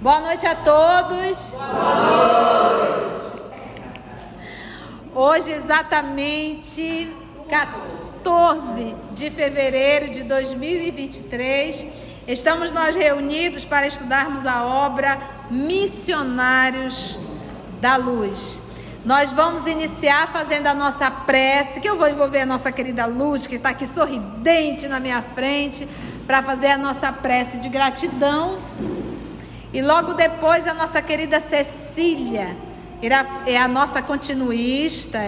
Boa noite a todos. Boa noite. Hoje, exatamente 14 de fevereiro de 2023, estamos nós reunidos para estudarmos a obra Missionários da Luz. Nós vamos iniciar fazendo a nossa prece, que eu vou envolver a nossa querida Luz, que está aqui sorridente na minha frente, para fazer a nossa prece de gratidão. E logo depois a nossa querida Cecília, é a nossa continuista,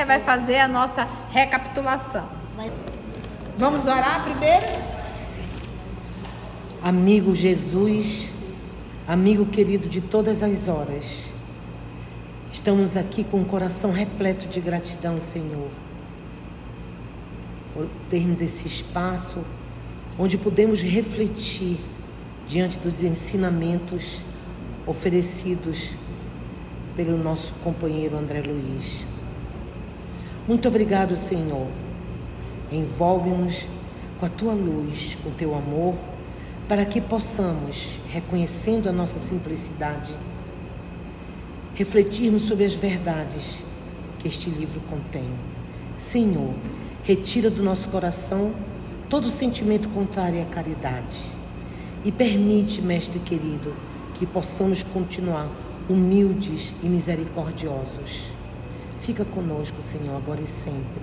vai fazer a nossa recapitulação. Vamos orar primeiro? Amigo Jesus, amigo querido de todas as horas, estamos aqui com o coração repleto de gratidão, Senhor, por termos esse espaço onde podemos refletir diante dos ensinamentos oferecidos pelo nosso companheiro André Luiz. Muito obrigado, Senhor. Envolve-nos com a Tua luz, com o Teu amor, para que possamos, reconhecendo a nossa simplicidade, refletirmos sobre as verdades que este livro contém. Senhor, retira do nosso coração todo sentimento contrário à caridade e permite, Mestre querido, que possamos continuar humildes e misericordiosos. Fica conosco, Senhor, agora e sempre.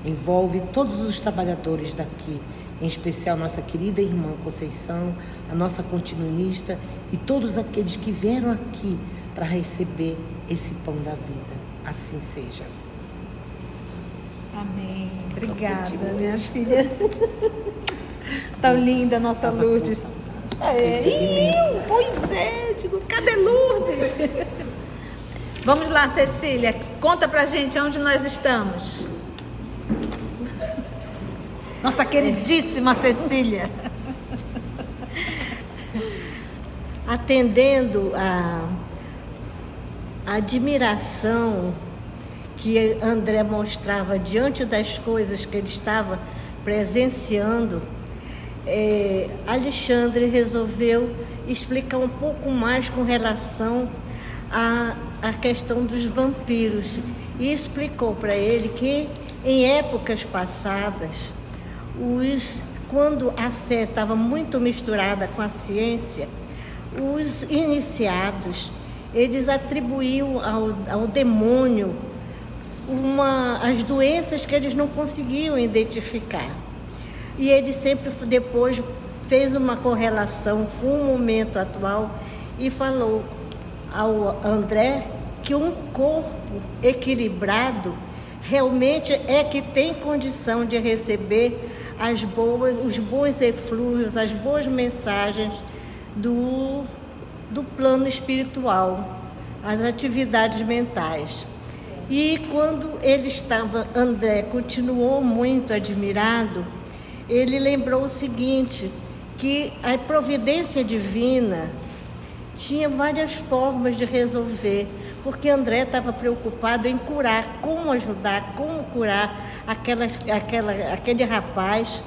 Envolve todos os trabalhadores daqui, em especial nossa querida irmã Conceição, a nossa continuista e todos aqueles que vieram aqui para receber esse pão da vida. Assim seja. Amém. Obrigada, minhas filhas. Tão linda a nossa Lourdes. Pois é, digo, cadê Lourdes? Vamos lá, Cecília, conta pra gente onde nós estamos. Nossa queridíssima Cecília. Atendendo a admiração que André mostrava diante das coisas que ele estava presenciando, Alexandre resolveu explicar um pouco mais com relação à questão dos vampiros e explicou para ele que em épocas passadas, quando a fé estava muito misturada com a ciência, os iniciados, eles atribuíam ao demônio as doenças que eles não conseguiam identificar. E ele sempre depois fez uma correlação com o momento atual e falou ao André que um corpo equilibrado realmente é que tem condição de receber os bons eflúvios, as boas mensagens do plano espiritual, as atividades mentais. E quando André continuou muito admirado, ele lembrou o seguinte, que a providência divina tinha várias formas de resolver, porque André estava preocupado em curar, como ajudar, como curar aquele rapaz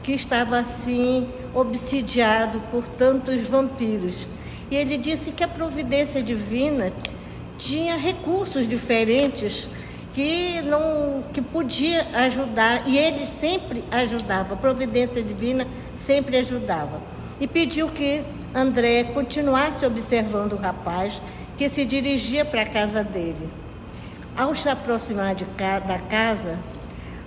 que estava assim obsidiado por tantos vampiros. E ele disse que a providência divina tinha recursos diferentes que podia ajudar, e ele sempre ajudava, a providência divina sempre ajudava. E pediu que André continuasse observando o rapaz que se dirigia para a casa dele. Ao se aproximar da casa,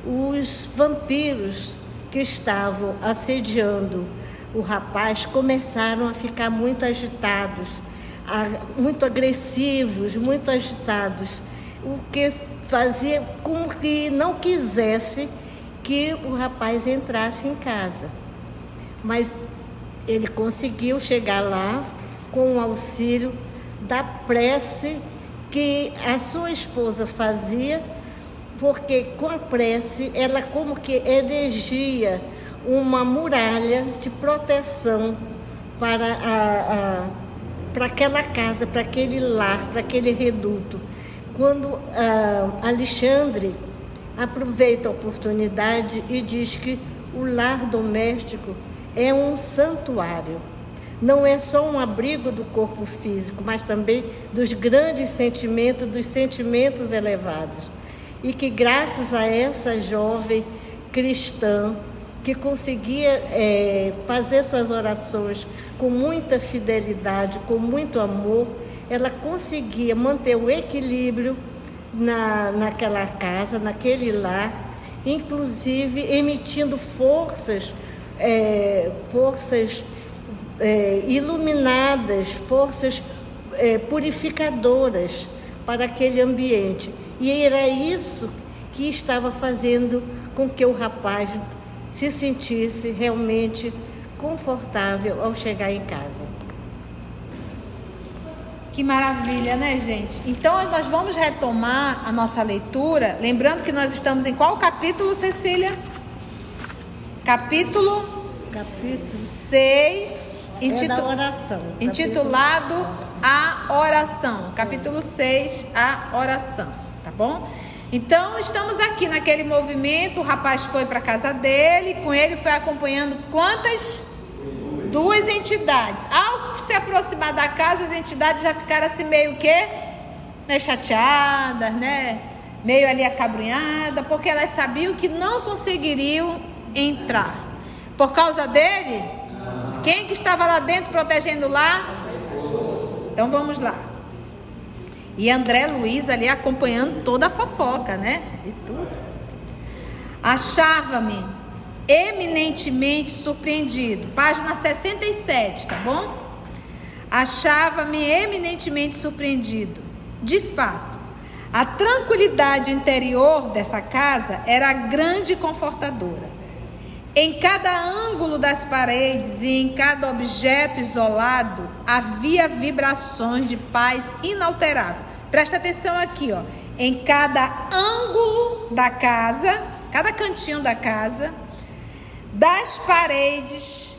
os vampiros que estavam assediando o rapaz começaram a ficar muito agitados, muito agressivos, muito agitados, o que fazia como que não quisesse que o rapaz entrasse em casa. Mas ele conseguiu chegar lá com o auxílio da prece que a sua esposa fazia, porque com a prece ela como que erigia uma muralha de proteção para aquela casa, para aquele lar, para aquele reduto. quando Alexandre aproveita a oportunidade e diz que o lar doméstico é um santuário. Não é só um abrigo do corpo físico, mas também dos grandes sentimentos, dos sentimentos elevados. E que graças a essa jovem cristã, que conseguia fazer suas orações com muita fidelidade, com muito amor, ela conseguia manter o equilíbrio naquela casa, naquele lar, inclusive emitindo forças iluminadas, forças purificadoras para aquele ambiente. E era isso que estava fazendo com que o rapaz se sentisse realmente confortável ao chegar em casa. Que maravilha, né, gente? Então, nós vamos retomar a nossa leitura, lembrando que nós estamos em qual capítulo, Cecília? Capítulo 6, da oração. Intitulado A Oração. Capítulo 6, A Oração, tá bom? Então, estamos aqui naquele movimento, o rapaz foi para a casa dele, com ele foi acompanhando quantas? 2 entidades. Ao se aproximar da casa, as entidades já ficaram assim meio chateadas, né? Meio ali acabrunhadas, porque elas sabiam que não conseguiriam entrar. Por causa dele, quem que estava lá dentro protegendo lá? Então vamos lá. E André Luiz ali acompanhando toda a fofoca, né? E tudo. Achava-me eminentemente surpreendido. Página 67, tá bom? Achava-me eminentemente surpreendido. De fato, a tranquilidade interior dessa casa era grande e confortadora. Em cada ângulo das paredes e em cada objeto isolado havia vibrações de paz inalterável. Presta atenção aqui, ó. Em cada ângulo da casa, cada cantinho da casa, das paredes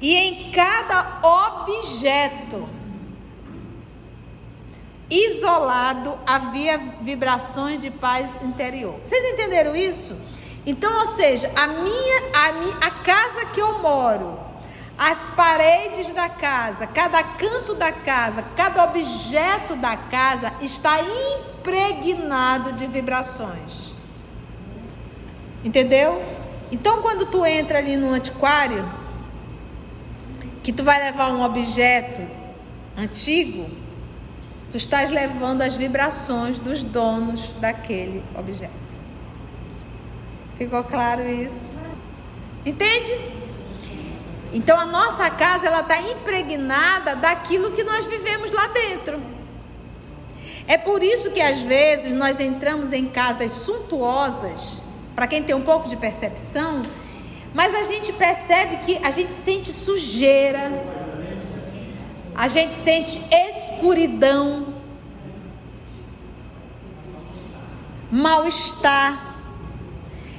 e em cada objeto isolado havia vibrações de paz interior. Vocês entenderam isso? Então, ou seja, a casa que eu moro, as paredes da casa, cada canto da casa, cada objeto da casa está impregnado de vibrações. Entendeu? Então, quando tu entra ali no antiquário, que tu vai levar um objeto antigo, tu estás levando as vibrações dos donos daquele objeto. Ficou claro isso? Entende? Então a nossa casa, ela está impregnada daquilo que nós vivemos lá dentro. É por isso que às vezes nós entramos em casas suntuosas, para quem tem um pouco de percepção, mas a gente percebe que a gente sente sujeira, a gente sente escuridão, mal-estar.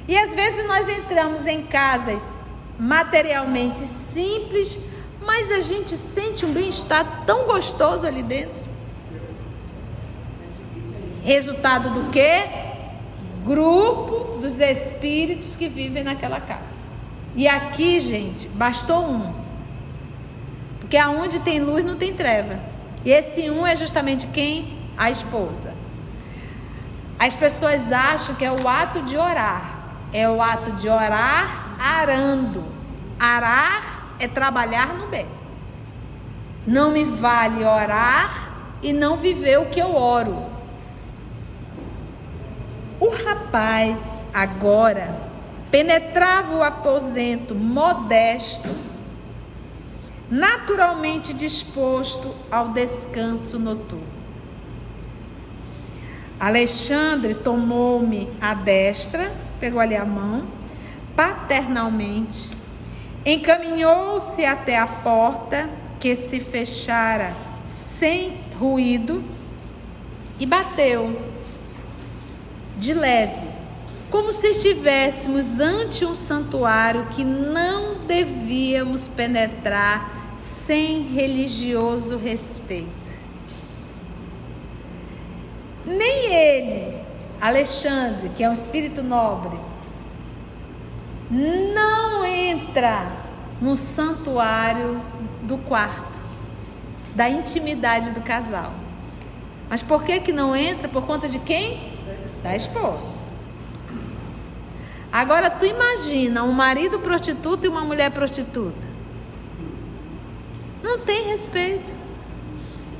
E às vezes nós entramos em casas materialmente simples, mas a gente sente um bem-estar tão gostoso ali dentro. Resultado do quê? Grupo dos espíritos que vivem naquela casa. E aqui, gente, bastou um. Porque aonde tem luz não tem treva. E esse um é justamente quem? A esposa. As pessoas acham que é o ato de orar. É o ato de orar arando. Arar é trabalhar no bem. Não me vale orar e não viver o que eu oro. O rapaz agora penetrava o aposento modesto, naturalmente disposto ao descanso noturno. Alexandre tomou-me à destra, pegou ali a mão, paternalmente, encaminhou-se até a porta, que se fechara sem ruído, e bateu de leve, como se estivéssemos ante um santuário que não devíamos penetrar sem religioso respeito. Nem ele, Alexandre, que é um espírito nobre, não entra no santuário do quarto, da intimidade do casal. Mas por que não entra? Por conta de quem? Da esposa. Agora tu imagina um marido prostituto e uma mulher prostituta. Não tem respeito.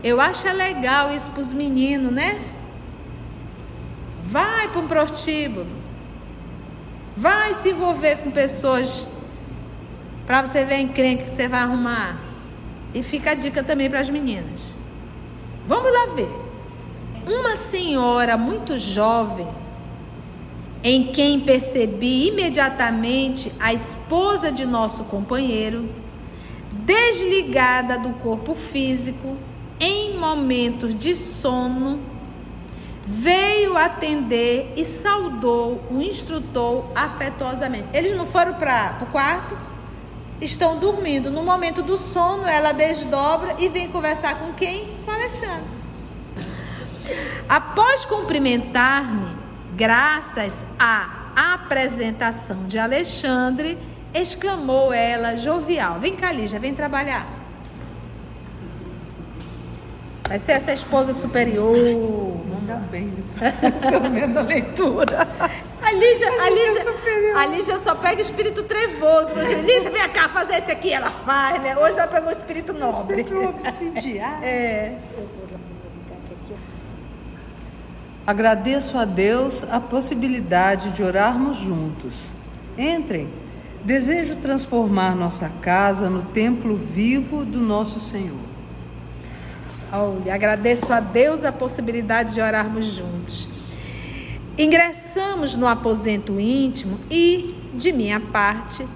Eu acho legal isso para os meninos, né? Vai para um prostíbulo. Vai se envolver com pessoas para você ver a encrenca que você vai arrumar. E fica a dica também para as meninas. Vamos lá ver. Uma senhora muito jovem, em quem percebi imediatamente a esposa de nosso companheiro, desligada do corpo físico, em momentos de sono, veio atender e saudou o instrutor afetuosamente. Eles não foram para o quarto, estão dormindo. No momento do sono, ela desdobra e vem conversar com quem? Com Alexandre. Após cumprimentar-me, graças à apresentação de Alexandre, exclamou ela jovial: vem cá, Lígia, vem trabalhar. Vai ser essa esposa superior. Ainda bem, pelo menos a leitura. A Lígia só pega espírito trevoso. Lígia, vem cá fazer esse aqui. Ela faz, né? Hoje ela pegou espírito nobre. Sempre obsidiar. É. Agradeço a Deus a possibilidade de orarmos juntos. Entrem. Desejo transformar nossa casa no templo vivo do nosso Senhor. Olha, agradeço a Deus a possibilidade de orarmos juntos. Ingressamos no aposento íntimo e, de minha parte,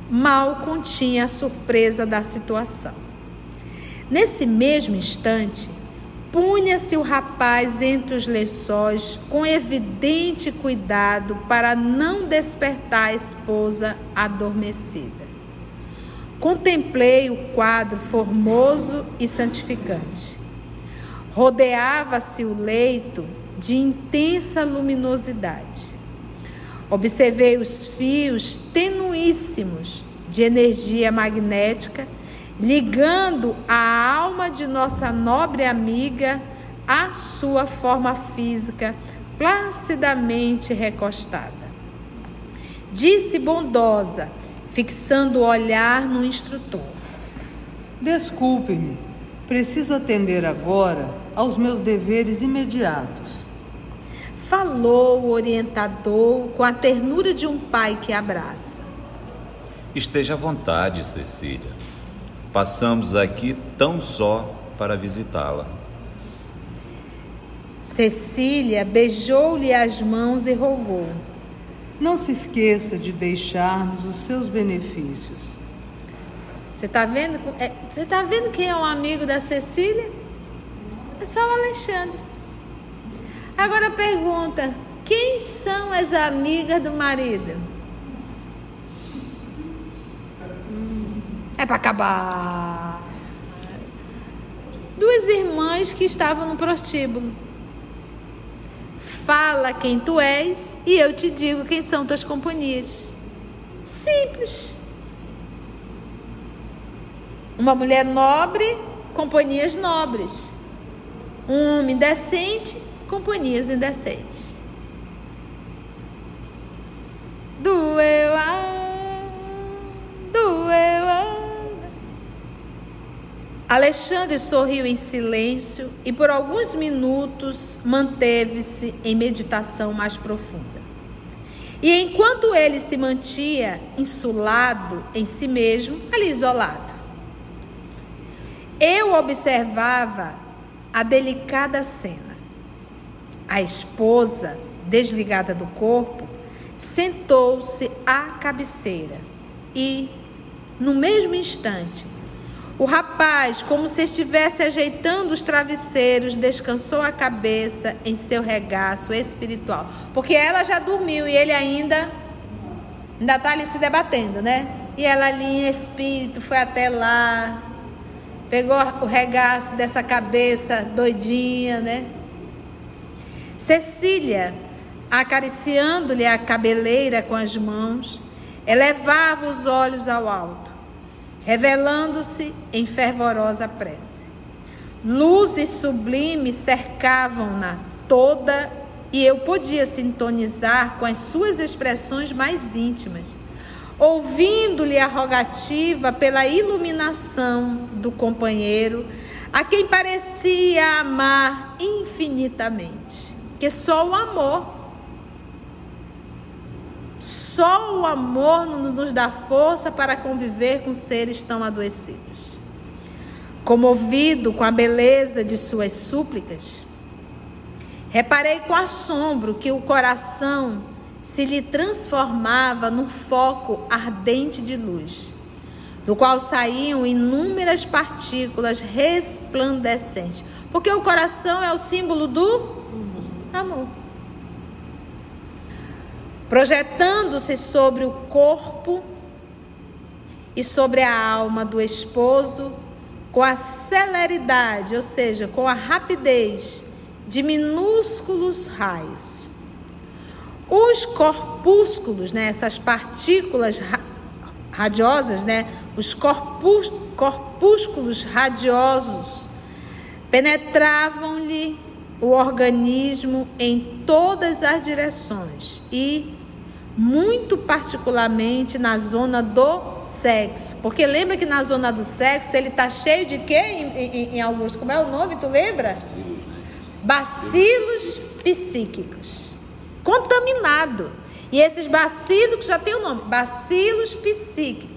mal continha a surpresa da situação. Nesse mesmo instante, punha-se o rapaz entre os lençóis com evidente cuidado para não despertar a esposa adormecida. Contemplei o quadro formoso e santificante. Rodeava-se o leito de intensa luminosidade. Observei os fios tenuíssimos de energia magnética ligando a alma de nossa nobre amiga à sua forma física placidamente recostada. Disse bondosa, fixando o olhar no instrutor: Desculpe-me, preciso atender agora aos meus deveres imediatos. Falou o orientador com a ternura de um pai que abraça. Esteja à vontade, Cecília. Passamos aqui tão só para visitá-la. Cecília beijou-lhe as mãos e rogou: Não se esqueça de deixar-nos os seus benefícios. Você está vendo? Você está vendo quem é o amigo da Cecília? É só o Alexandre. Agora pergunta: quem são as amigas do marido? É para acabar. Duas irmãs que estavam no prostíbulo. Fala quem tu és e eu te digo quem são tuas companhias. Simples. Uma mulher nobre, companhias nobres. Um homem decente, companhias indecentes. Doeu, doeu. Alexandre sorriu em silêncio e por alguns minutos manteve-se em meditação mais profunda. E enquanto ele se mantinha insulado em si mesmo, ali isolado, eu observava a delicada cena. A esposa, desligada do corpo, sentou-se à cabeceira e, no mesmo instante, o rapaz, como se estivesse ajeitando os travesseiros, descansou a cabeça em seu regaço espiritual. Porque ela já dormiu e ele ainda está ali se debatendo, né? E ela ali em espírito foi até lá, pegou o regaço dessa cabeça doidinha, né? Cecília, acariciando-lhe a cabeleira com as mãos, elevava os olhos ao alto, revelando-se em fervorosa prece. Luzes sublimes cercavam-na toda e eu podia sintonizar com as suas expressões mais íntimas, ouvindo-lhe a rogativa pela iluminação do companheiro, a quem parecia amar infinitamente. Que só o amor nos dá força para conviver com seres tão adoecidos. Comovido com a beleza de suas súplicas, reparei com assombro que o coração se lhe transformava num foco ardente de luz, do qual saíam inúmeras partículas resplandecentes, porque o coração é o símbolo do amor. Projetando-se sobre o corpo e sobre a alma do esposo, com a celeridade, ou seja, com a rapidez de minúsculos raios. Os corpúsculos, essas partículas radiosas, os corpúsculos radiosos, penetravam-lhe o organismo em todas as direções e, muito particularmente, na zona do sexo. Porque lembra que na zona do sexo ele está cheio de quê em Augusto? Como é o nome, tu lembra? Bacilos psíquicos. Contaminado. E esses bacilos já tem o nome, bacilos psíquicos.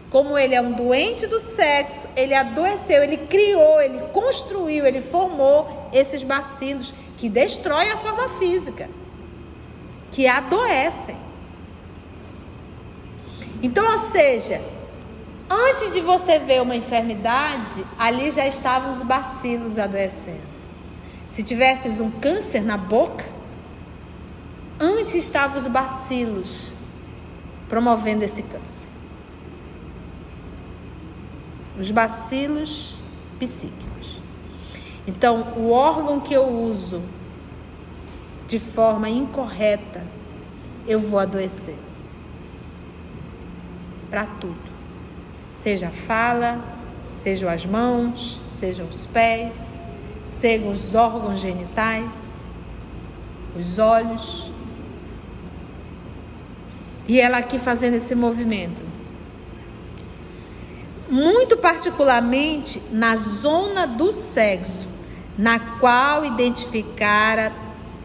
Como ele é um doente do sexo, ele adoeceu, ele criou, ele construiu, ele formou esses bacilos que destroem a forma física, que adoecem. Então, ou seja, antes de você ver uma enfermidade, ali já estavam os bacilos adoecendo. Se tivesses um câncer na boca, antes estavam os bacilos promovendo esse câncer. Os bacilos psíquicos. Então, o órgão que eu uso de forma incorreta, eu vou adoecer. Para tudo. Seja a fala, sejam as mãos, sejam os pés, sejam os órgãos genitais, os olhos. E ela aqui fazendo esse movimento. Muito particularmente na zona do sexo, na qual identificara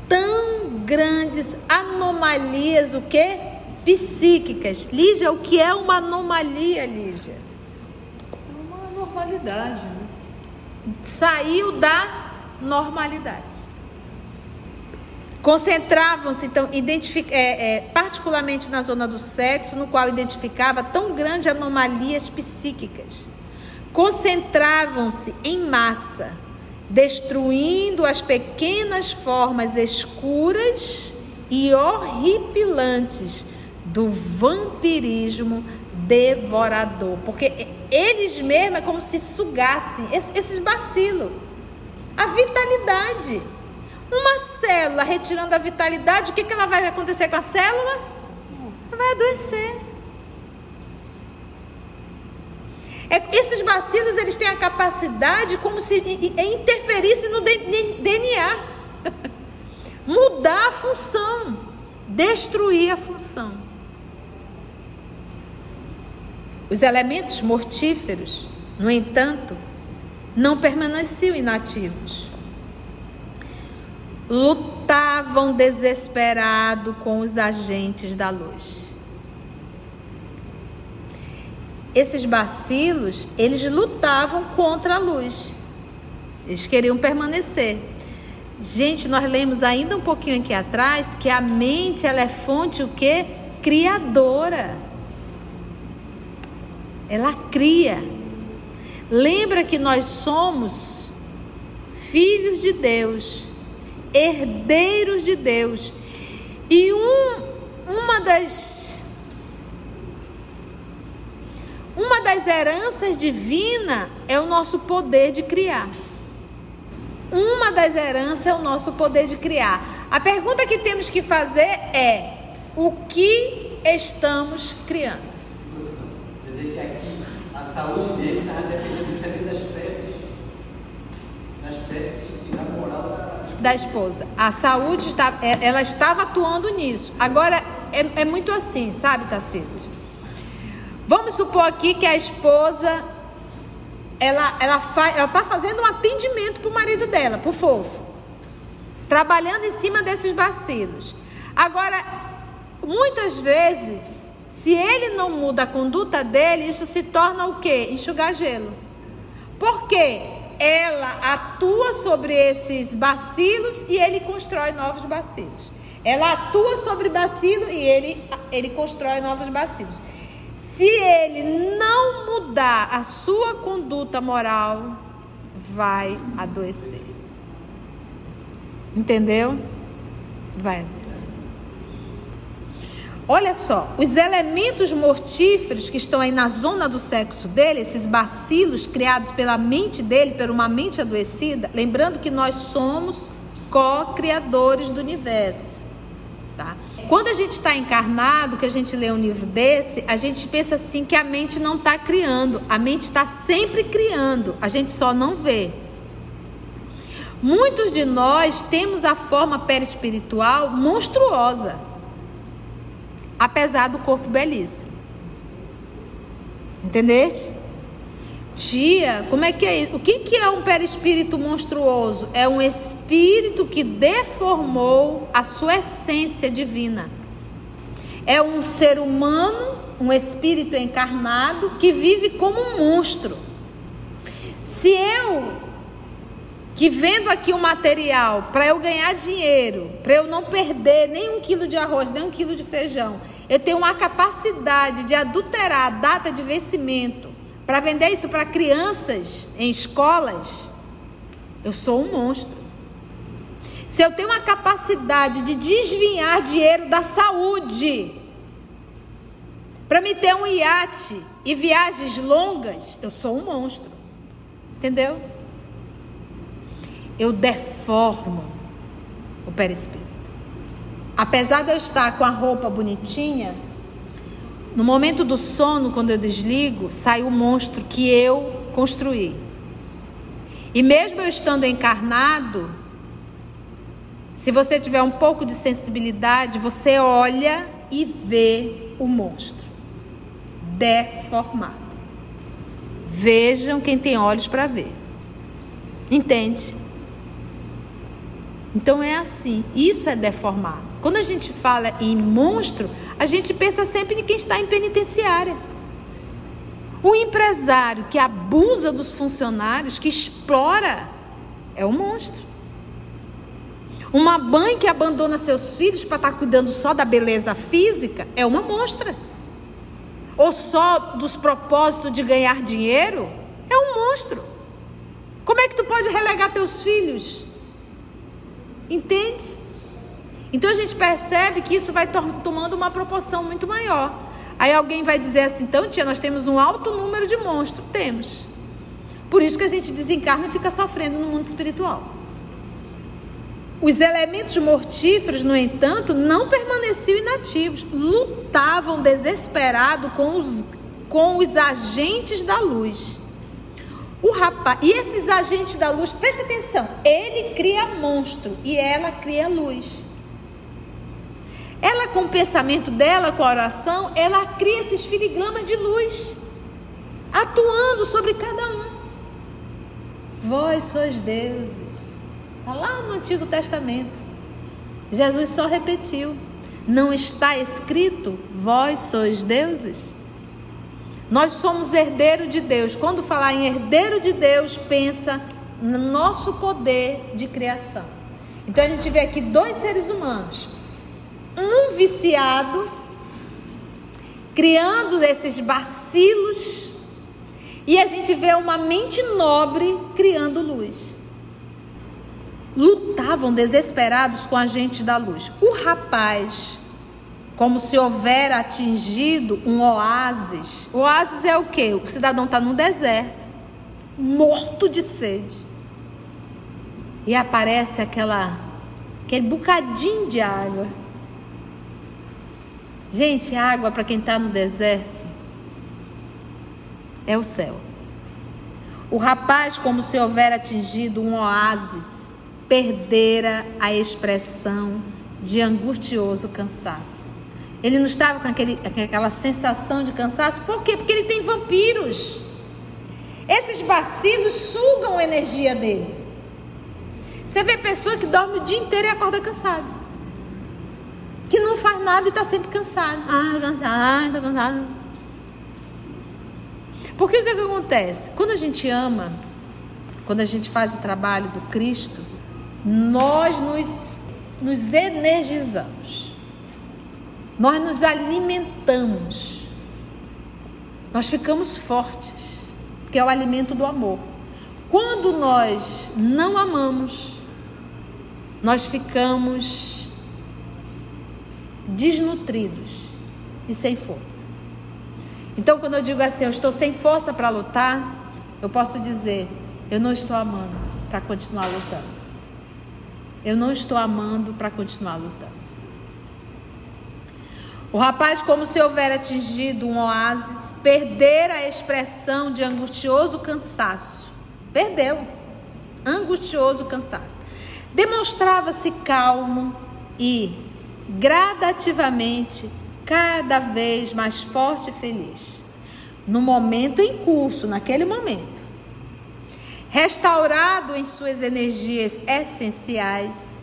tão grandes anomalias, o quê? Psíquicas. Lígia, o que é uma anomalia, Lígia? É uma normalidade, né? Saiu da normalidade. Concentravam-se, então, particularmente na zona do sexo, no qual identificava tão grandes anomalias psíquicas. Concentravam-se em massa, destruindo as pequenas formas escuras e horripilantes do vampirismo devorador. Porque eles mesmos é como se sugassem esses bacilos, a vitalidade. Uma célula retirando a vitalidade, o que ela vai acontecer com a célula? Ela vai adoecer. Esses bacilos, eles têm a capacidade como se interferisse no DNA. Mudar a função, destruir a função. Os elementos mortíferos, no entanto, não permaneciam inativos. Lutavam desesperado com os agentes da luz. Esses bacilos, eles lutavam contra a luz. Eles queriam permanecer. Gente, nós lemos ainda um pouquinho aqui atrás que a mente, ela é fonte o quê? Criadora. Ela cria. Lembra que nós somos filhos de Deus, herdeiros de Deus. E uma das heranças divinas é o nosso poder de criar. Uma das heranças é o nosso poder de criar. A pergunta que temos que fazer é: o que estamos criando? Quer dizer que aqui a saúde dele estava dependendo justamente das espécies e da moral da esposa. A saúde ela estava atuando nisso. Agora é muito assim, sabe, Tarcísio? Vamos supor aqui que a esposa ela está fazendo um atendimento para o marido dela, para o Fofo, trabalhando em cima desses bacilos. Agora, muitas vezes, se ele não muda a conduta dele, isso se torna o quê? Enxugar gelo. Por quê? Ela atua sobre esses bacilos e ele constrói novos bacilos. Ela atua sobre bacilo e ele constrói novos bacilos. Se ele não mudar a sua conduta moral, vai adoecer. Entendeu? Vai adoecer. Olha só, os elementos mortíferos que estão aí na zona do sexo dele, esses bacilos criados pela mente dele, por uma mente adoecida, lembrando que nós somos co-criadores do universo, tá? Quando a gente está encarnado, que a gente lê um livro desse, a gente pensa assim que a mente não está criando, a mente está sempre criando, a gente só não vê. Muitos de nós temos a forma perispiritual monstruosa, apesar do corpo belíssimo. Entendeste? Tia, como é que é isso? O que é um perispírito monstruoso? É um espírito que deformou a sua essência divina. É um ser humano, um espírito encarnado que vive como um monstro. Se eu, que vendo aqui o material para eu ganhar dinheiro, para eu não perder nem 1 quilo de arroz, nem 1 quilo de feijão, eu tenho uma capacidade de adulterar a data de vencimento para vender isso para crianças em escolas, eu sou um monstro. Se eu tenho uma capacidade de desviar dinheiro da saúde para me ter um iate e viagens longas, eu sou um monstro. Entendeu? Eu deformo o perispírito. Apesar de eu estar com a roupa bonitinha, no momento do sono, quando eu desligo, sai o monstro que eu construí. E mesmo eu estando encarnado, se você tiver um pouco de sensibilidade, você olha e vê o monstro deformado. Vejam quem tem olhos para ver. Entende? Então é assim, isso é deformado. Quando a gente fala em monstro, a gente pensa sempre em quem está em penitenciária. O empresário que abusa dos funcionários, que explora, é um monstro. Uma mãe que abandona seus filhos para estar cuidando só da beleza física, é uma monstra. Ou só dos propósitos de ganhar dinheiro, é um monstro. Como é que tu pode relegar teus filhos? Entende? Então a gente percebe que isso vai tomando uma proporção muito maior. Aí alguém vai dizer assim: então, tia, nós temos um alto número de monstros. Temos. Por isso que a gente desencarna e fica sofrendo no mundo espiritual. Os elementos mortíferos, no entanto, não permaneciam inativos. Lutavam desesperados com os agentes da luz. O rapaz, e esses agentes da luz, presta atenção, ele cria monstro e ela cria luz. Ela, com o pensamento dela, com a oração, ela cria esses filigramas de luz, atuando sobre cada um. Vós sois deuses. Está lá no Antigo Testamento. Jesus só repetiu. Não está escrito, vós sois deuses? Nós somos herdeiro de Deus. Quando falar em herdeiro de Deus, pensa no nosso poder de criação. Então a gente vê aqui 2 seres humanos. Um viciado, criando esses bacilos, e a gente vê uma mente nobre criando luz. Lutavam desesperados com agentes da luz. O rapaz, como se houvera atingido um oásis. O oásis é o quê? O cidadão está no deserto, morto de sede, e aparece aquele aquele bocadinho de água. Gente, água para quem está no deserto é o céu. O rapaz, como se houvera atingido um oásis, perdera a expressão de angustioso cansaço. Ele não estava com aquela sensação de cansaço. Por quê? Porque ele tem vampiros. Esses bacilos sugam a energia dele. Você vê pessoa que dorme o dia inteiro e acorda cansada, que não faz nada e está sempre cansado. Está cansado. Porque o que acontece? Quando a gente ama, quando a gente faz o trabalho do Cristo, nós nos energizamos, nós nos alimentamos, nós ficamos fortes, porque é o alimento do amor. Quando nós não amamos, nós ficamos desnutridos e sem força. Então, quando eu digo assim, eu estou sem força para lutar, eu posso dizer, eu não estou amando para continuar lutando. Eu não estou amando para continuar lutando. O rapaz, como se houvera atingido um oásis, perdera a expressão de angustioso cansaço. Perdeu. Angustioso cansaço. Demonstrava-se calmo e, gradativamente, cada vez mais forte e feliz. No momento em curso, naquele momento, restaurado em suas energias essenciais,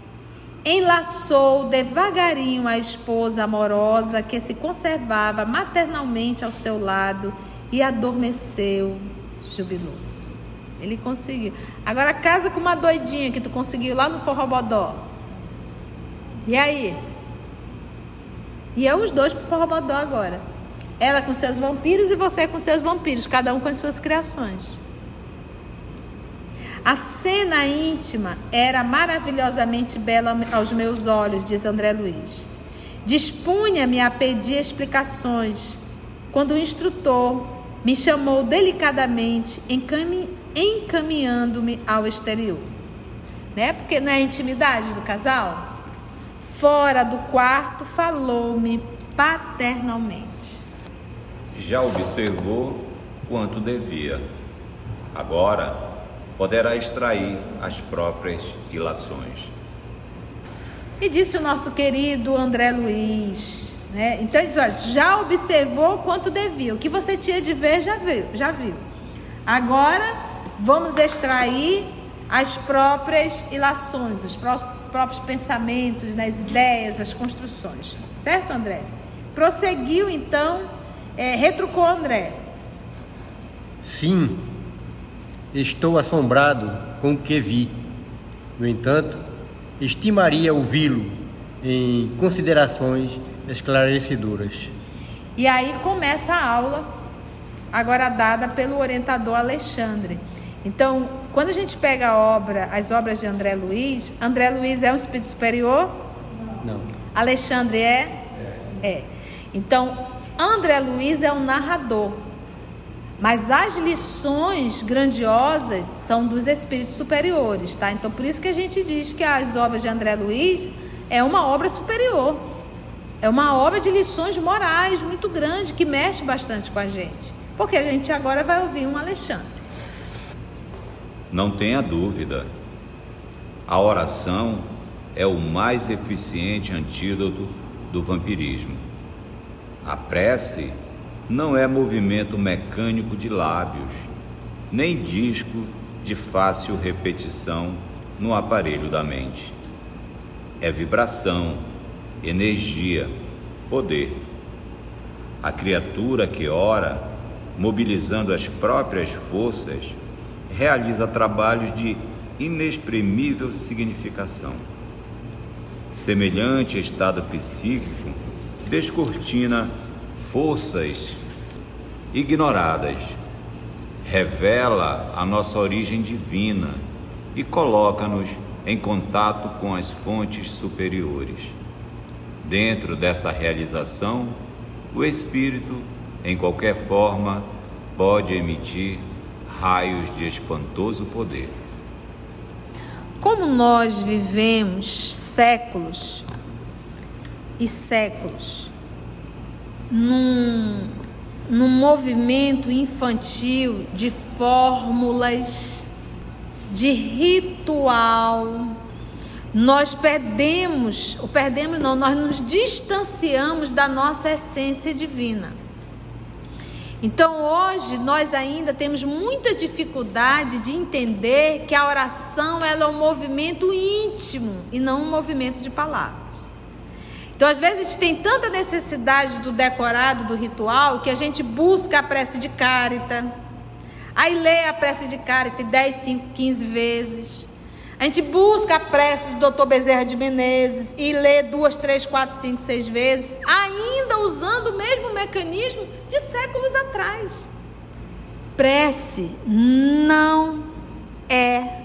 enlaçou devagarinho a esposa amorosa que se conservava maternalmente ao seu lado e adormeceu jubiloso. Ele conseguiu. Agora casa com uma doidinha que tu conseguiu lá no Forrobodó. E aí? E é os dois pro Forrobodó agora. Ela com seus vampiros e você com seus vampiros, cada um com as suas criações. A cena íntima era maravilhosamente bela aos meus olhos, diz André Luiz. Dispunha-me a pedir explicações, quando o instrutor me chamou delicadamente, encaminhando-me ao exterior. Né? Porque não é a intimidade do casal? Fora do quarto, falou-me paternalmente. Já observou quanto devia. Agora poderá extrair as próprias ilações. E disse o nosso querido André Luiz, né? Então ele diz, olha, já observou quanto devia. O que você tinha de ver, já viu. Agora vamos extrair as próprias ilações, os próprios pensamentos, né, as ideias, as construções. Certo, André? Prosseguiu, então, retrucou André. Sim, estou assombrado com o que vi. No entanto, estimaria ouvi-lo em considerações esclarecedoras. E aí começa a aula, agora dada pelo orientador Alexandre. Então, quando a gente pega as obras de André Luiz é um espírito superior? Não. Alexandre é? Então, André Luiz é um narrador. Mas as lições grandiosas são dos espíritos superiores, tá? Então, por isso que a gente diz que as obras de André Luiz é uma obra superior. É uma obra de lições morais muito grande, que mexe bastante com a gente. Porque a gente agora vai ouvir um Alexandre. Não tenha dúvida. A oração é o mais eficiente antídoto do vampirismo. A prece não é movimento mecânico de lábios, nem disco de fácil repetição no aparelho da mente. É vibração, energia, poder. A criatura que ora, mobilizando as próprias forças, realiza trabalhos de inexprimível significação. Semelhante estado psíquico descortina forças ignoradas, revela a nossa origem divina e coloca-nos em contato com as fontes superiores. Dentro dessa realização, o espírito, em qualquer forma, pode emitir raios de espantoso poder. Como nós vivemos séculos e séculos num movimento infantil de fórmulas, de ritual, nós nós nos distanciamos da nossa essência divina. Então hoje nós ainda temos muita dificuldade de entender que a oração ela é um movimento íntimo e não um movimento de palavras. Então às vezes a gente tem tanta necessidade do decorado, do ritual, que a gente busca a prece de Cárita, aí lê a prece de Cárita 10, 5, 15 vezes. A gente busca a prece do Dr. Bezerra de Menezes e lê 2, 3, 4, 5, 6 vezes, ainda usando o mesmo mecanismo de séculos atrás. Prece não é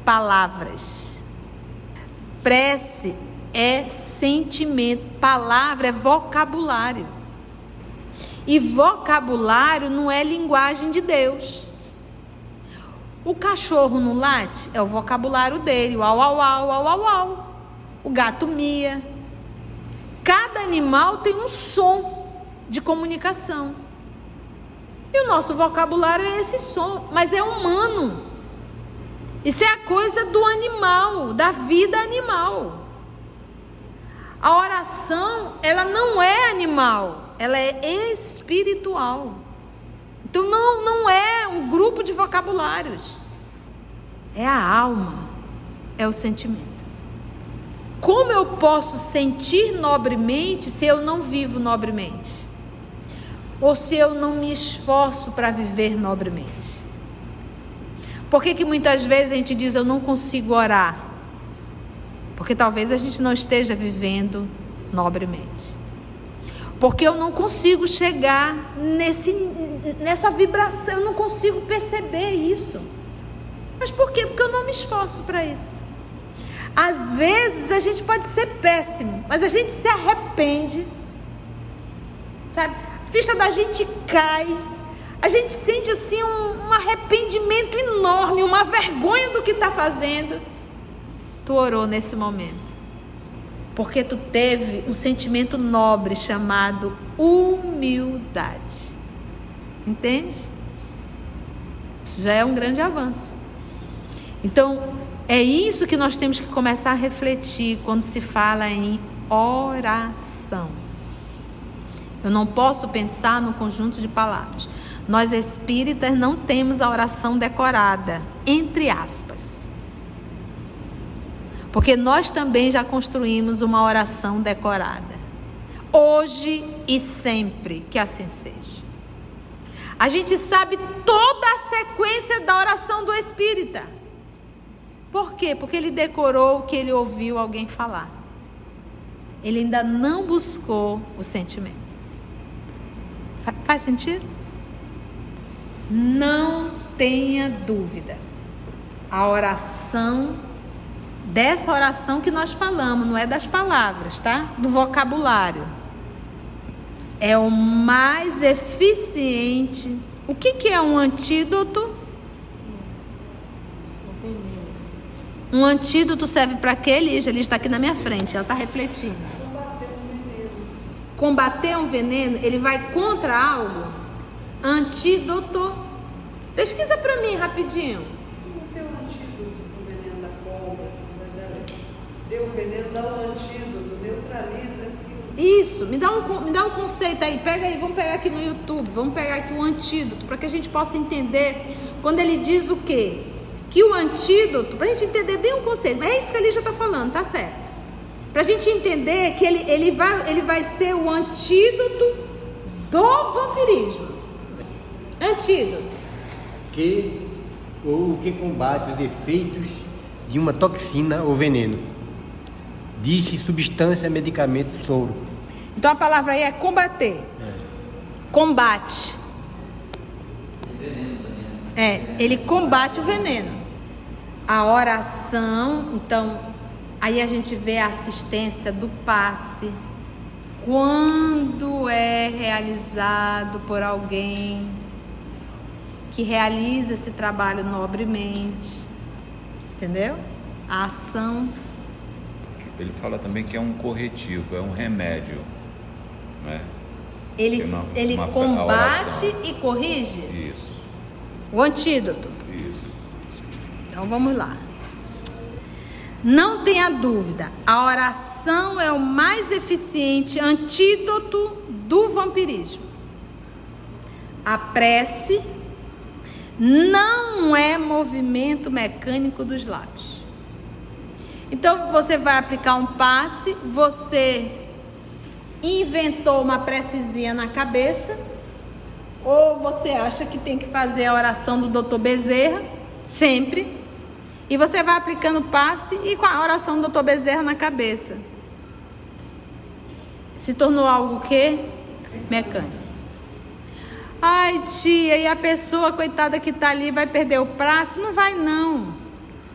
palavras. Prece é sentimento. Palavra é vocabulário. E vocabulário não é linguagem de Deus. O cachorro não late, é o vocabulário dele, o au, au, au, au, au, au. O gato mia. Cada animal tem um som de comunicação. E o nosso vocabulário é esse som, mas é humano. Isso é a coisa do animal, da vida animal. A oração, ela não é animal, ela é espiritual. Então não é um grupo de vocabulários. É a alma, é o sentimento. Como eu posso sentir nobremente se eu não vivo nobremente? Ou se eu não me esforço para viver nobremente? Por que muitas vezes a gente diz eu não consigo orar? Porque talvez a gente não esteja vivendo nobremente. Porque eu não consigo chegar nessa vibração, eu não consigo perceber isso. Mas por quê? Porque eu não me esforço para isso. Às vezes a gente pode ser péssimo, mas a gente se arrepende, sabe? A ficha da gente cai, a gente sente assim um arrependimento enorme, uma vergonha do que está fazendo. Tu orou nesse momento. Porque tu teve um sentimento nobre chamado humildade. Entende? Isso já é um grande avanço. Então, é isso que nós temos que começar a refletir quando se fala em oração. Eu não posso pensar no conjunto de palavras. Nós espíritas não temos a oração decorada, entre aspas. Porque nós também já construímos uma oração decorada. Hoje e sempre, que assim seja. A gente sabe toda a sequência da oração do espírita. Por quê? Porque ele decorou o que ele ouviu alguém falar. Ele ainda não buscou o sentimento. Faz sentido? Não tenha dúvida. A oração dessa oração que nós falamos, não é das palavras, tá? Do vocabulário. É o mais eficiente. O que é um antídoto? Um antídoto serve para quê, Lígia? Ela está aqui na minha frente, ela está refletindo. Combater um veneno, ele vai contra algo? Antídoto. Pesquisa para mim rapidinho. O veneno dá um antídoto, neutraliza aquilo. Isso, me dá um conceito aí, pega aí, vamos pegar aqui no YouTube, vamos pegar aqui o antídoto, para que a gente possa entender quando ele diz o quê? Que o antídoto, para a gente entender bem o conceito, mas é isso que a Lígia está falando, tá certo? Para a gente entender que ele vai ser o antídoto do vampirismo. Antídoto. O que combate os efeitos de uma toxina ou veneno. Diz-se substância, medicamento, soro. Então a palavra aí é combater. Combate. Ele combate o veneno. A oração, então, aí a gente vê a assistência do passe. Quando é realizado por alguém que realiza esse trabalho nobremente. Entendeu? A ação. Ele fala também que é um corretivo, é um remédio, né? Ele combate e corrige? Isso. O antídoto. Isso. Então vamos lá. Não tenha dúvida, a oração é o mais eficiente antídoto do vampirismo. A prece não é movimento mecânico dos lábios. Então você vai aplicar um passe, você inventou uma precezinha na cabeça, ou você acha que tem que fazer a oração do Dr. Bezerra, sempre, e você vai aplicando o passe e com a oração do Dr. Bezerra na cabeça. Se tornou algo o quê? Mecânico. Ai, tia, e a pessoa, coitada que está ali, vai perder o passe? Não vai, não.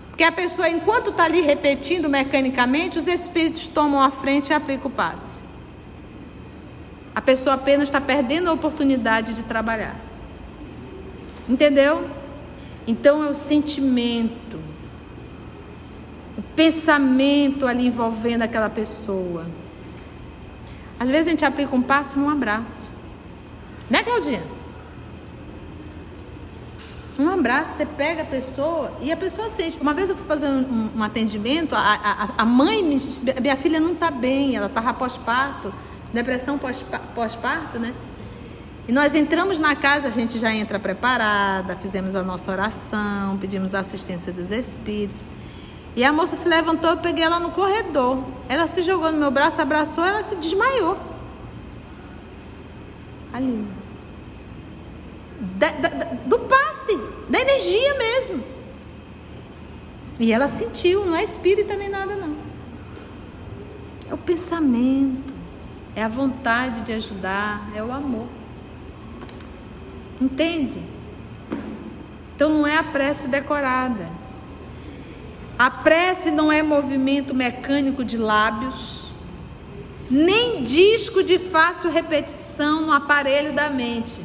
Porque a pessoa, enquanto está ali repetindo mecanicamente, os espíritos tomam a frente e aplicam o passe. A pessoa apenas está perdendo a oportunidade de trabalhar. Entendeu? Então é o sentimento, o pensamento ali envolvendo aquela pessoa. Às vezes a gente aplica um passe num abraço. Né, Claudinha? Um abraço, você pega a pessoa e a pessoa sente. Uma vez eu fui fazer um atendimento, a mãe me disse, minha filha não está bem, ela estava pós-parto, depressão pós-parto, né? E nós entramos na casa, a gente já entra preparada, fizemos a nossa oração, pedimos a assistência dos espíritos. E a moça se levantou, eu peguei ela no corredor. Ela se jogou no meu braço, abraçou, ela se desmaiou. Ali. Do passe, da energia mesmo. E ela sentiu, não é espírita nem nada, não. É o pensamento, é a vontade de ajudar, é o amor. Entende? Então não é a prece decorada. A prece não é movimento mecânico de lábios, nem disco de fácil repetição no aparelho da mente.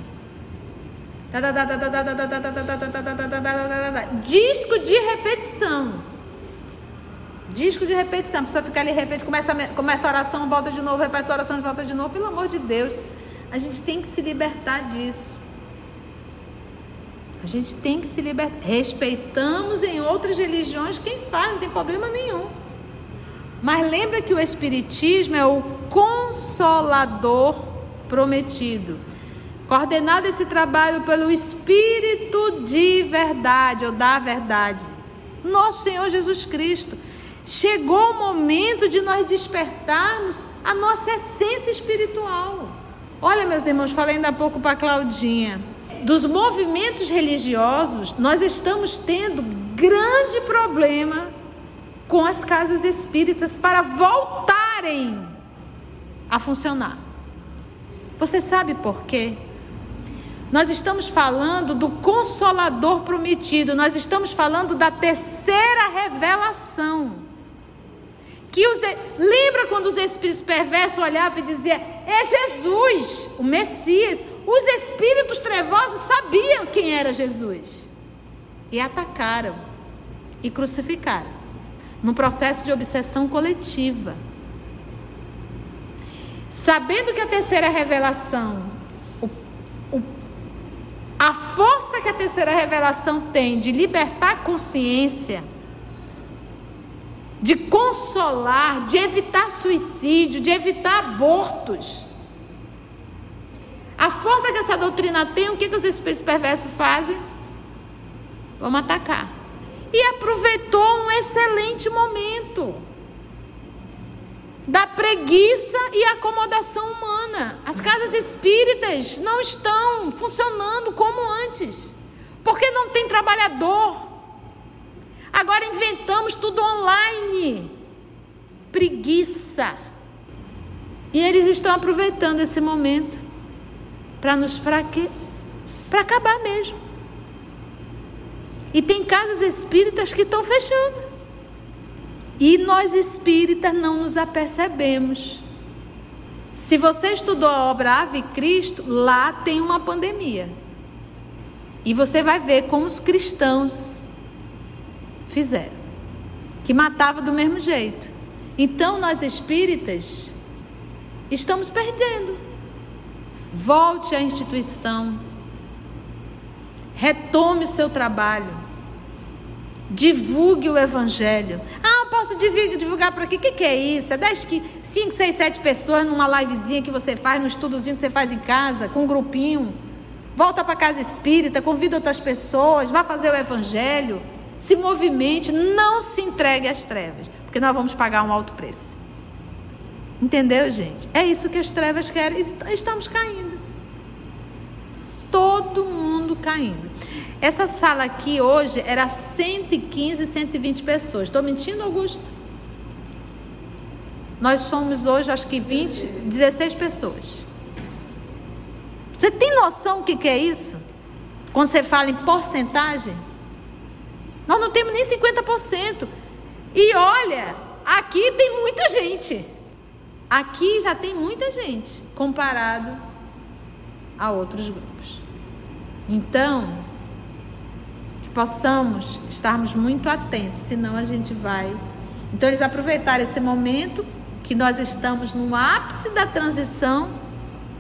Disco de repetição. Disco de repetição. A pessoa fica ali, repete, começa a oração, volta de novo, repete a oração, volta de novo. Pelo amor de Deus, a gente tem que se libertar disso. A gente tem que se libertar. Respeitamos em outras religiões quem faz, não tem problema nenhum. Mas lembra que o Espiritismo é o Consolador prometido. Coordenado esse trabalho pelo Espírito de verdade, ou da verdade, nosso Senhor Jesus Cristo. Chegou o momento de nós despertarmos a nossa essência espiritual. Olha, meus irmãos, falei ainda há pouco para a Claudinha. Dos movimentos religiosos, nós estamos tendo grande problema com as casas espíritas para voltarem a funcionar. Você sabe por quê? Nós estamos falando do Consolador prometido, nós estamos falando da terceira revelação. Lembra quando os espíritos perversos olhavam e diziam, é Jesus, o Messias. Os espíritos trevosos sabiam quem era Jesus e atacaram e crucificaram, num processo de obsessão coletiva. Sabendo que a terceira revelação, a força que a terceira revelação tem de libertar a consciência, de consolar, de evitar suicídio, de evitar abortos. A força que essa doutrina tem, o que os espíritos perversos fazem? Vamos atacar. E aproveitou um excelente momento da preguiça e acomodação humana. As casas espíritas não estão funcionando como antes, porque não tem trabalhador. Agora inventamos tudo online. Preguiça. E eles estão aproveitando esse momento para nos para acabar mesmo. E tem casas espíritas que estão fechando. E nós espíritas não nos apercebemos. Se você estudou a obra Ave Cristo, lá tem uma pandemia. E você vai ver como os cristãos fizeram. que matava do mesmo jeito. Então, nós espíritas estamos perdendo. Volte à instituição. Retome o seu trabalho. Divulgue o Evangelho. Ah, eu posso divulgar por aqui. O que é isso? É 5, 6, 7 pessoas numa livezinha que você faz, num estudozinho que você faz em casa, com um grupinho. Volta para a casa espírita, convida outras pessoas, vá fazer o Evangelho. Se movimente, não se entregue às trevas, porque nós vamos pagar um alto preço. Entendeu, gente? É isso que as trevas querem. Estamos caindo. Todo mundo caindo. Essa sala aqui hoje era 115, 120 pessoas. Estou mentindo, Augusto? Nós somos hoje, acho que 16 pessoas. Você tem noção do que é isso? Quando você fala em porcentagem? Nós não temos nem 50%. E olha, aqui tem muita gente. Aqui já tem muita gente, comparado a outros grupos. Então, que possamos estarmos muito atentos, senão a gente vai... Então, eles aproveitaram esse momento que nós estamos no ápice da transição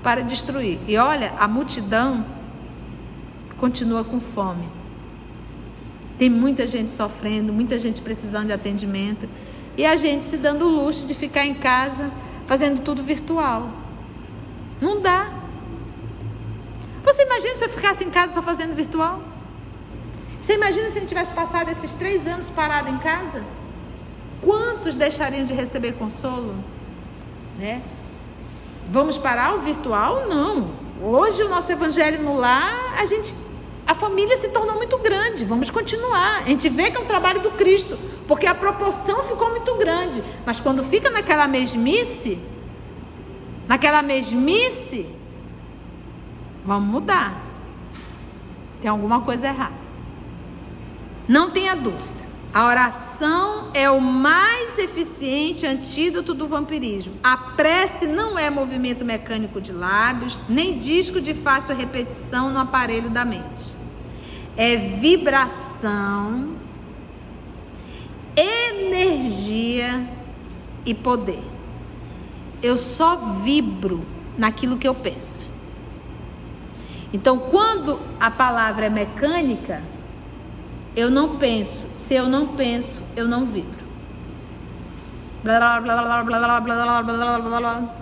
para destruir. E olha, a multidão continua com fome. Tem muita gente sofrendo, muita gente precisando de atendimento. E a gente se dando o luxo de ficar em casa, fazendo tudo virtual. Não dá. Você imagina se eu ficasse em casa só fazendo virtual? Você imagina se a gente tivesse passado esses 3 anos parado em casa? Quantos deixariam de receber consolo? Né? Vamos parar o virtual? Não. Hoje o nosso evangelho no lar, a família se tornou muito grande. Vamos continuar. A gente vê que é um trabalho do Cristo, porque a proporção ficou muito grande. Mas quando fica naquela mesmice, vamos mudar. Tem alguma coisa errada. Não tenha dúvida. A oração é o mais eficiente antídoto do vampirismo. A prece não é movimento mecânico de lábios, nem disco de fácil repetição no aparelho da mente. É vibração, energia e poder. Eu só vibro naquilo que eu penso. Então, quando a palavra é mecânica, eu não penso. Se eu não penso, eu não vibro. Blá, blá, blá, blá, blá, blá, blá, blá, blá.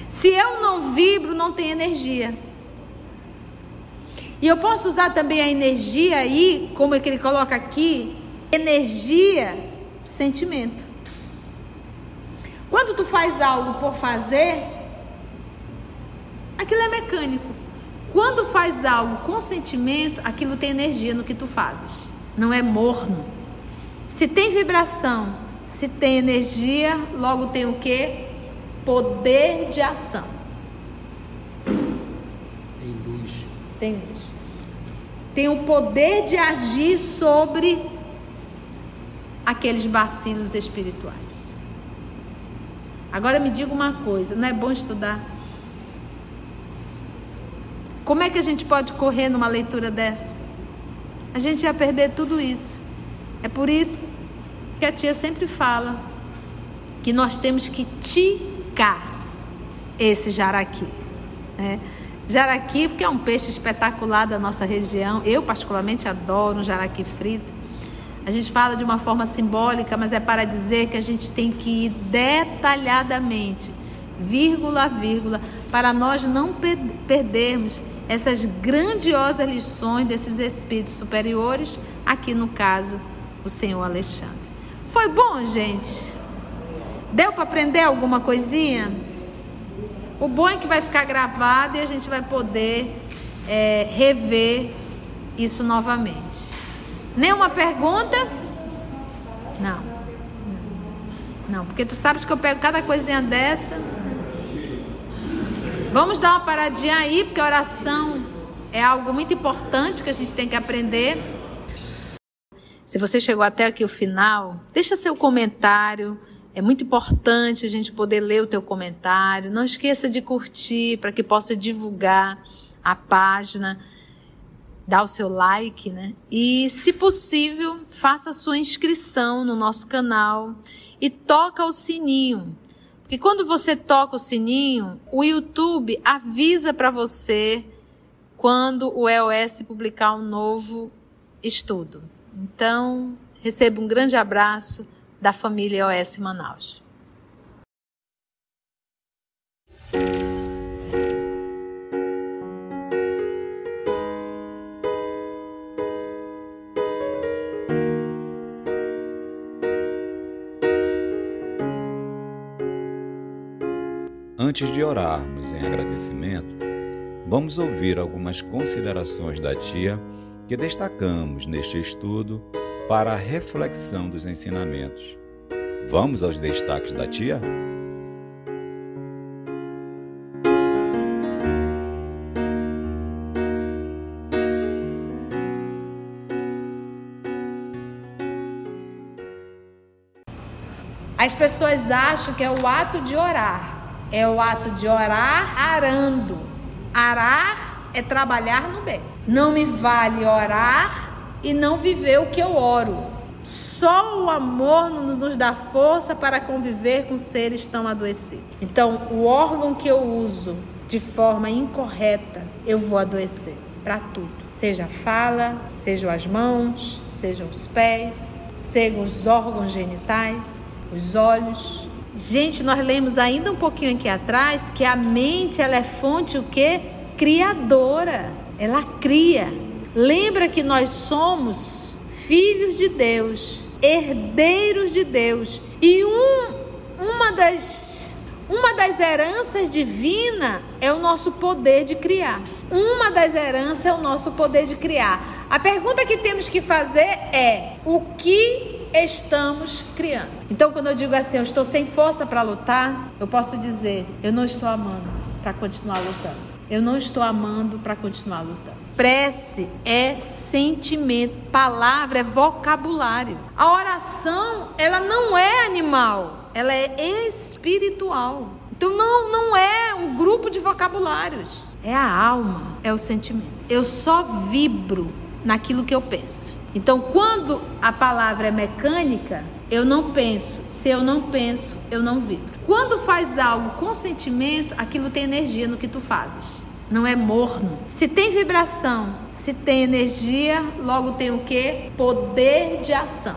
Se eu não vibro, não tem energia. E eu posso usar também a energia aí, como é que ele coloca aqui, energia, sentimento. Quando tu faz algo por fazer, aquilo é mecânico. Quando faz algo com sentimento, aquilo tem energia no que tu fazes. Não é morno. Se tem vibração, se tem energia, logo tem o quê? Poder de ação. Tem luz. Tem luz. Tem o poder de agir sobre aqueles bacilos espirituais. Agora me diga uma coisa, não é bom estudar? Como é que a gente pode correr numa leitura dessa? A gente ia perder tudo isso. É por isso que a tia sempre fala que nós temos que ticar esse jaraqui, né? Jaraqui, porque é um peixe espetacular da nossa região. Eu particularmente adoro um jaraqui frito. A gente fala de uma forma simbólica, mas é para dizer que a gente tem que ir detalhadamente, vírgula a vírgula, para nós não perdermos essas grandiosas lições desses espíritos superiores, aqui no caso, o senhor Alexandre. Foi bom, gente? Deu para aprender alguma coisinha? O bom é que vai ficar gravado e a gente vai poder rever isso novamente. Nenhuma pergunta? Não, porque tu sabes que eu pego cada coisinha dessa. Vamos dar uma paradinha aí, porque a oração é algo muito importante que a gente tem que aprender. Se você chegou até aqui o final, deixa seu comentário. É muito importante a gente poder ler o teu comentário. Não esqueça de curtir para que possa divulgar a página. dá o seu like, né? E, se possível, faça a sua inscrição no nosso canal e toca o sininho. Porque quando você toca o sininho, o YouTube avisa para você quando o EOS publicar um novo estudo. Então, receba um grande abraço da família EOS Manaus. Antes de orarmos em agradecimento, vamos ouvir algumas considerações da tia que destacamos neste estudo para a reflexão dos ensinamentos. Vamos aos destaques da tia? As pessoas acham que é o ato de orar. É o ato de orar arando. Arar é trabalhar no bem. Não me vale orar e não viver o que eu oro. Só o amor nos dá força para conviver com seres tão adoecidos. Então, o órgão que eu uso de forma incorreta, eu vou adoecer para tudo. Seja a fala, sejam as mãos, sejam os pés, sejam os órgãos genitais, os olhos. Gente, nós lemos ainda um pouquinho aqui atrás que a mente, ela é fonte o quê? Criadora. Ela cria. Lembra que nós somos filhos de Deus, herdeiros de Deus. E uma das heranças divinas é o nosso poder de criar. Uma das heranças é o nosso poder de criar. A pergunta que temos que fazer é: o que estamos criando? Então, quando eu digo assim, eu estou sem força para lutar, eu posso dizer, eu não estou amando para continuar lutando. Eu não estou amando para continuar lutando. Prece é sentimento, palavra é vocabulário. A oração, ela não é animal, ela é espiritual. Então, não é um grupo de vocabulários. É a alma, é o sentimento. Eu só vibro naquilo que eu penso. Então, quando a palavra é mecânica, eu não penso. Se eu não penso, eu não vibro. Quando faz algo com sentimento, aquilo tem energia no que tu fazes. Não é morno. Se tem vibração, se tem energia, logo tem o quê? Poder de ação.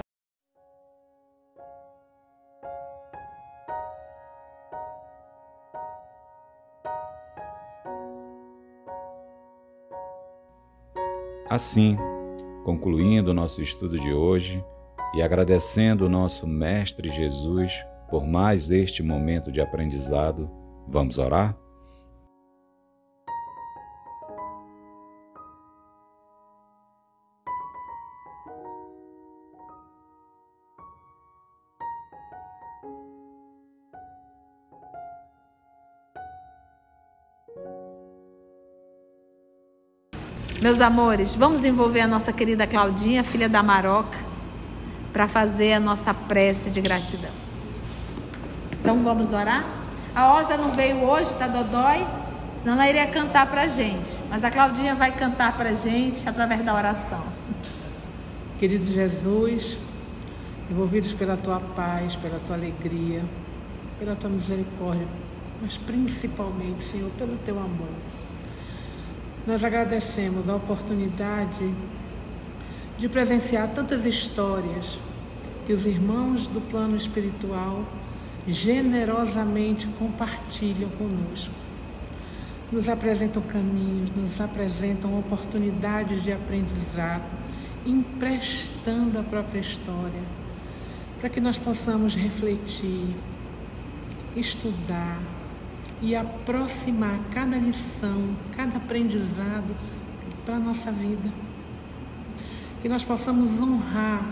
Assim, concluindo o nosso estudo de hoje e agradecendo o nosso Mestre Jesus por mais este momento de aprendizado, vamos orar? Meus amores, vamos envolver a nossa querida Claudinha, filha da Maroca, para fazer a nossa prece de gratidão. Então vamos orar? A Osa não veio hoje, tá dodói, senão ela iria cantar para a gente. Mas a Claudinha vai cantar para a gente através da oração. Querido Jesus, envolvidos pela Tua paz, pela Tua alegria, pela Tua misericórdia, mas principalmente, Senhor, pelo Teu amor. Nós agradecemos a oportunidade de presenciar tantas histórias que os irmãos do plano espiritual generosamente compartilham conosco. Nos apresentam caminhos, nos apresentam oportunidades de aprendizado, emprestando a própria história, para que nós possamos refletir, estudar e aproximar cada lição, cada aprendizado para a nossa vida. Que nós possamos honrar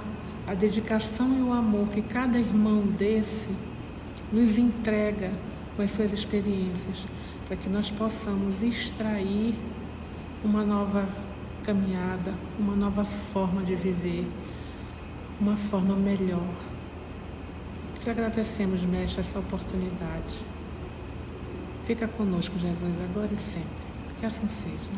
a dedicação e o amor que cada irmão desse nos entrega com as suas experiências, para que nós possamos extrair uma nova caminhada, uma nova forma de viver, uma forma melhor. Te agradecemos, Mestre, essa oportunidade. Fica conosco, Jesus, agora e sempre. Que assim seja.